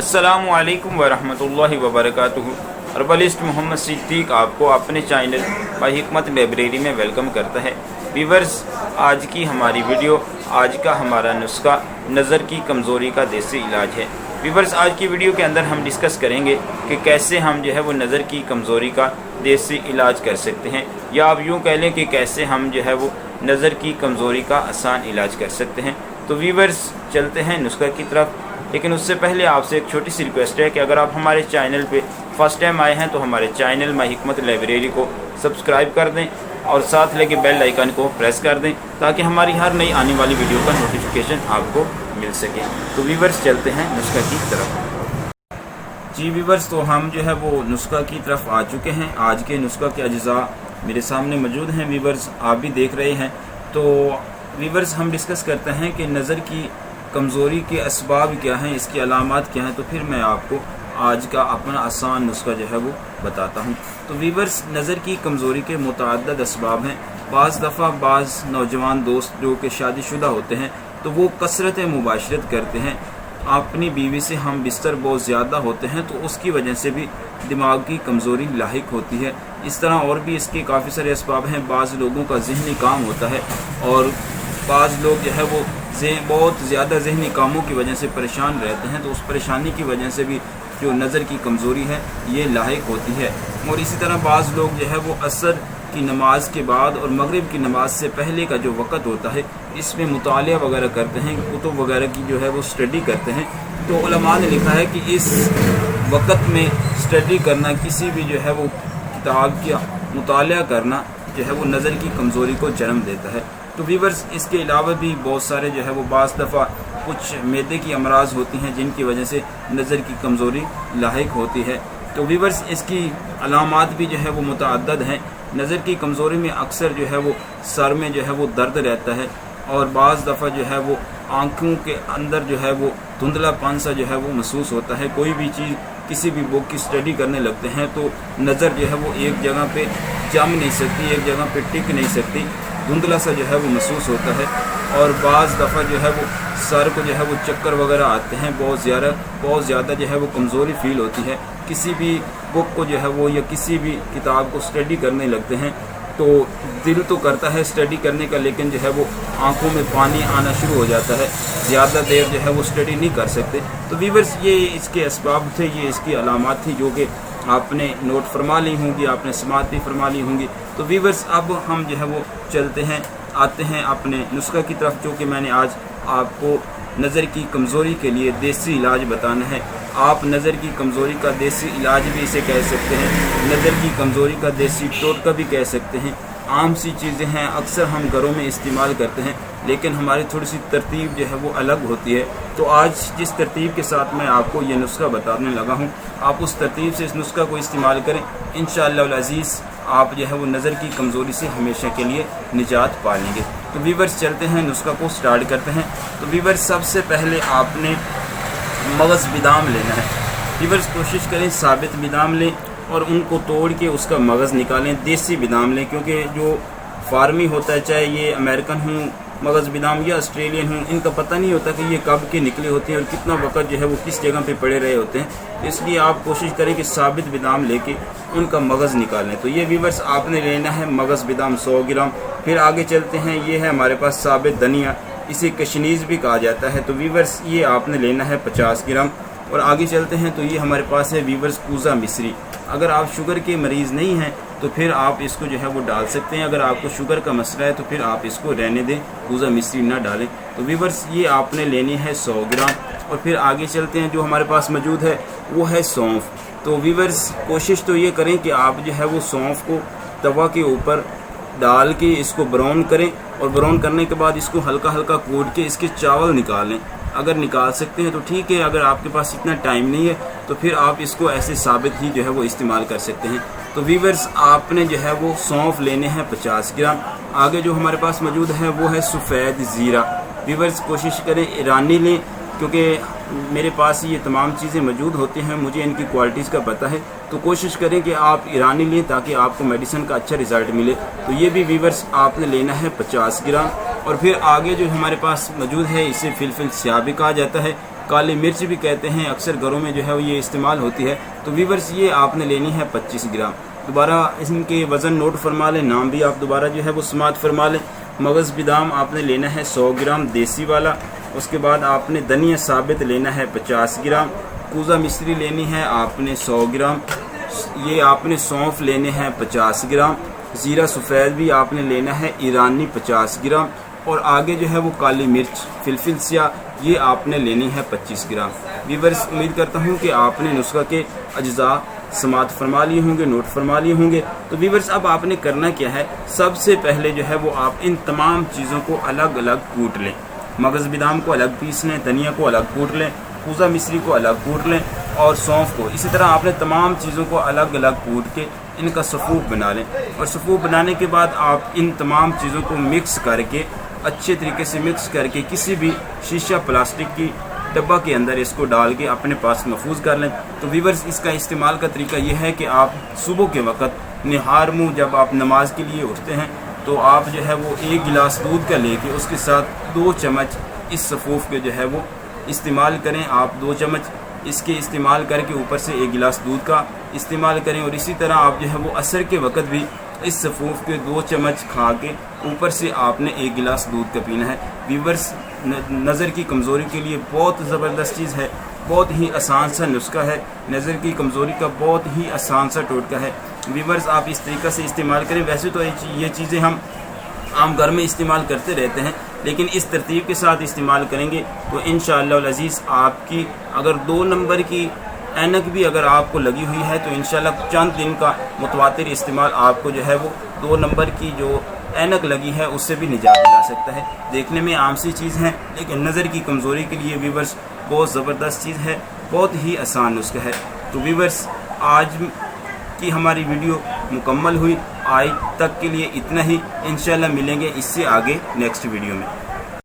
अस्सलामु अलैकुम वरहमतुल्लाहि वबरकातुहू। अर्बलिस्ट मोहम्मद सिद्दीक आपको अपने चैनल बाय हिकमत लाइब्रेरी में वेलकम करता है। व्यूअर्स, आज की हमारी वीडियो, आज का हमारा नुस्खा नज़र की कमज़ोरी का देसी इलाज है। व्यूअर्स, आज की वीडियो के अंदर हम डिस्कस करेंगे कि कैसे हम जो है वो नज़र की कमज़ोरी का देसी इलाज कर सकते हैं, या आप यूँ कह लें कि कैसे हम जो है वो नज़र की कमज़ोरी का आसान इलाज कर सकते हैं। तो व्यूअर्स, चलते हैं नुस्खा की तरफ। लेकिन उससे पहले आपसे एक छोटी सी रिक्वेस्ट है कि अगर आप हमारे चैनल पे फर्स्ट टाइम आए हैं तो हमारे चैनल में हिकमत लाइब्रेरी को सब्सक्राइब कर दें और साथ लगे बेल आइकन को प्रेस कर दें ताकि हमारी हर नई आने वाली वीडियो का नोटिफिकेशन आपको मिल सके। तो व्यूअर्स, चलते हैं नुस्खा की तरफ। जी व्यूअर्स, तो हम जो है वो नुस्खा की तरफ आ चुके हैं। आज के नुस्खा के अज्जा मेरे सामने मौजूद हैं। व्यूअर्स, आप भी देख रहे हैं। तो व्यूअर्स, हम डिस्कस करते हैं कि नज़र की कमज़ोरी के असबाब क्या हैं, इसकी अलामात क्या हैं। तो फिर मैं आपको आज का अपना आसान नुस्खा जो है वो बताता हूँ। तो व्यूअर्स, नज़र की कमज़ोरी के मुतअद्दिद असबाब हैं। बाज़ दफ़ा बाज़ नौजवान दोस्त जो कि शादीशुदा होते हैं तो वो कसरत मुबाशरत करते हैं। अपनी बीवी से हम बिस्तर बहुत ज़्यादा होते हैं तो उसकी वजह से भी दिमाग की कमज़ोरी लाहिक होती है। इस तरह और भी इसके काफ़ी सारे असबाब हैं। बाज़ लोगों का ज़हनी काम होता है और बाज़ लोग जो है वो बहुत ज़्यादा ज़हनी कामों की वजह से परेशान रहते हैं, तो उस परेशानी की वजह से भी जो नज़र की कमज़ोरी है ये लाहिक होती है। और इसी तरह बाज़ लोग जो है वो असर की नमाज के बाद और मगरिब की नमाज से पहले का जो वक़्त होता है इसमें मुतालिया वगैरह करते हैं, कुतुब वगैरह की जो है वो स्टडी करते हैं। तो उलमा ने लिखा है कि इस वक़्त में स्टडी करना, किसी भी जो है वो किताब का मुतालिया करना जो है वो नज़र की कमज़ोरी को जन्म देता है। तो व्यूअर्स, इसके अलावा भी बहुत सारे जो है वो बाज़ दफ़ा कुछ मैदे की अमराज होती हैं जिनकी वजह से नज़र की कमज़ोरी लाहिक होती है। तो व्यूअर्स, इसकी अलामात भी जो है वो मुतअद्दिद हैं। नज़र की कमज़ोरी में अक्सर जो है वो सर में जो है वो दर्द रहता है और बाज़ दफ़ा जो है वो आँखों के अंदर जो है वो धुंधलापन सा जो है वो महसूस होता है। कोई भी चीज़, किसी भी बुक की स्टडी करने लगते हैं तो नज़र जो है वो एक जगह पे जम नहीं सकती, एक जगह पे टिक नहीं सकती, धुंधला सा जो है वो महसूस होता है। और बाज़ दफ़ा जो है वो सर को जो है वो चक्कर वगैरह आते हैं, बहुत ज़्यादा जो है वो कमज़ोरी फील होती है। किसी भी बुक को जो है वो या किसी भी किताब को स्टडी करने लगते हैं तो दिल तो करता है स्टडी करने का, लेकिन जो है वो आंखों में पानी आना शुरू हो जाता है, ज़्यादा देर जो है वो स्टडी नहीं कर सकते। तो व्यूअर्स, ये इसके असबाब थे, ये इसकी अलामात थी जो कि आपने नोट फरमा ली होंगी, आपने समात भी फरमा ली होंगी। तो व्यूअर्स, अब हम जो है वो चलते हैं, आते हैं अपने नुस्खा की तरफ, जो कि मैंने आज आपको नज़र की कमज़ोरी के लिए देसी इलाज बताना है। आप नज़र की कमज़ोरी का देसी इलाज भी इसे कह सकते हैं, नज़र की कमज़ोरी का देसी टोटका भी कह सकते हैं। आम सी चीज़ें हैं, अक्सर हम घरों में इस्तेमाल करते हैं, लेकिन हमारी थोड़ी सी तरतीब जो है वो अलग होती है। तो आज जिस तरतीब के साथ मैं आपको ये नुस्खा बताने लगा हूँ, आप उस तरतीब से इस नुस्खा को इस्तेमाल करें। इंशाअल्लाह अज़ीज़ आप जो है वो नज़र की कमज़ोरी से हमेशा के लिए निजात पा लेंगे। तो व्यूअर्स, चलते हैं, नुस्खा को स्टार्ट करते हैं। तो व्यूअर्स, सबसे पहले आपने मगज़ बादाम लेना है। व्यूअर्स, कोशिश करें साबित बादाम लें और उनको तोड़ के उसका मगज़ निकालें। देसी बादाम लें, क्योंकि जो फार्मी होता है, चाहे ये अमेरिकन हो मगज़ बादाम या ऑस्ट्रेलियन हो, इनका पता नहीं होता कि ये कब के निकले होते हैं और कितना वक्त जो है वो किस जगह पे पड़े रहे होते हैं। इसलिए आप कोशिश करें कि साबित बादाम लेके उनका मगज़ निकालें। तो ये व्यूअर्स, आपने लेना है मगज़ बादाम 100 ग्राम। फिर आगे चलते हैं, ये है हमारे पास साबित धनिया, इसे कशनीज़ भी कहा जाता है। तो व्यूअर्स, ये आपने लेना है 50 ग्राम। और आगे चलते हैं, तो ये हमारे पास है व्यूअर्स कूज़ा मिश्री। अगर आप शुगर के मरीज़ नहीं हैं तो फिर आप इसको जो है वो डाल सकते हैं। अगर आपको शुगर का मसला है तो फिर आप इसको रहने दें, कूज़ा मिश्री ना डालें। तो व्यूअर्स, ये आपने लेनी है 100 ग्राम। और फिर आगे चलते हैं, जो हमारे पास मौजूद है वो है सौंफ। तो व्यूअर्स, कोशिश तो ये करें कि आप जो है वो सौंफ को तवा के ऊपर डाल के इसको ब्राउन करें और ब्राउन करने के बाद इसको हल्का हल्का कूट के इसके चावल निकालें। अगर निकाल सकते हैं तो ठीक है, अगर आपके पास इतना टाइम नहीं है तो फिर आप इसको ऐसे साबित ही जो है वो इस्तेमाल कर सकते हैं। तो व्यूअर्स, आपने जो है वो सौंफ लेने हैं 50 ग्राम। आगे जो हमारे पास मौजूद है वो है सफ़ेद ज़ीरा। व्यूअर्स, कोशिश करें ईरानी लें, क्योंकि मेरे पास ये तमाम चीज़ें मौजूद होती हैं, मुझे इनकी क्वालिटीज़ का पता है। तो कोशिश करें कि आप ईरानी लें ताकि आपको मेडिसिन का अच्छा रिज़ल्ट मिले। तो ये भी व्यूअर्स आपने लेना है 50 ग्राम। और फिर आगे जो हमारे पास मौजूद है इसे फिलफिल स्याह भी कहा जाता है। کالی مرچ بھی کہتے ہیں، اکثر گھروں میں جو ہے وہ یہ استعمال ہوتی ہے۔ تو ویورز یہ آپ نے لینی ہے 25 گرام۔ دوبارہ ان کے وزن نوٹ فرما لیں، نام بھی آپ دوبارہ جو ہے وہ سماعت فرما لیں۔ مغز بادام آپ نے لینا ہے 100 گرام دیسی والا۔ اس کے بعد آپ نے دھنیا ثابت لینا ہے 50 گرام۔ کوزہ مصری لینی ہے آپ نے 100 گرام۔ یہ آپ نے سونف لینے ہیں 50 گرام۔ زیرہ سفید بھی آپ نے لینا ہے ایرانی 50 گرام۔ اور آگے جو ہے وہ کالی مرچ فلفل سیاہ یہ آپ نے لینی ہے 25 گرام۔ ویورز امید کرتا ہوں کہ آپ نے نسخہ کے اجزاء سماعت فرما لیے ہوں گے، نوٹ فرما لیے ہوں گے۔ تو ویورز اب آپ نے کرنا کیا ہے، سب سے پہلے جو ہے وہ آپ ان تمام چیزوں کو الگ الگ کوٹ لیں۔ مغز بادام کو الگ پیس لیں، دھنیا کو الگ کوٹ لیں، کوزہ مصری کو الگ کوٹ لیں اور سونف کو۔ اسی طرح آپ نے تمام چیزوں کو الگ الگ کوٹ کے ان کا صفوف بنا لیں، اور صفوف بنانے کے بعد آپ ان تمام چیزوں کو مکس کر کے اچھے طریقے سے مکس کر کے کسی بھی شیشہ پلاسٹک کی ڈبہ کے اندر اس کو ڈال کے اپنے پاس محفوظ کر لیں۔ تو ویورز اس کا استعمال کا طریقہ یہ ہے کہ آپ صبح کے وقت نہار منہ جب آپ نماز کے لیے اٹھتے ہیں تو آپ جو ہے وہ 1 گلاس دودھ کا لے کے اس کے ساتھ 2 چمچ اس صفوف کے جو ہے وہ استعمال کریں۔ آپ 2 چمچ اس کے استعمال کر کے اوپر سے 1 گلاس دودھ کا استعمال کریں، اور اسی طرح آپ جو ہے وہ عصر کے وقت بھی اس صفوف کے 2 چمچ کھا کے اوپر سے آپ نے 1 گلاس دودھ کا پینا ہے۔ ویورز نظر کی کمزوری کے لیے بہت زبردست چیز ہے، بہت ہی آسان سا نسخہ ہے، نظر کی کمزوری کا بہت ہی آسان سا ٹوٹکا ہے۔ ویورز آپ اس طریقہ سے استعمال کریں۔ ویسے تو یہ چیزیں ہم عام گھر میں استعمال کرتے رہتے ہیں، لیکن اس ترتیب کے ساتھ استعمال کریں گے تو انشاءاللہ العزیز آپ کی اگر 2 نمبر کی اینک بھی اگر آپ کو لگی ہوئی ہے تو انشاءاللہ چند دن کا متواتر استعمال آپ کو جو ہے وہ 2 نمبر کی جو اینک لگی ہے اس سے بھی نجات دلا سکتا ہے۔ دیکھنے میں عام سی چیز ہے، لیکن نظر کی کمزوری کے لیے ویورز بہت زبردست چیز ہے، بہت ہی آسان نسخہ ہے۔ تو ویورز آج کی ہماری ویڈیو مکمل ہوئی، آج تک کے لیے اتنا ہی، انشاءاللہ ملیں گے اس سے آگے نیکسٹ ویڈیو میں۔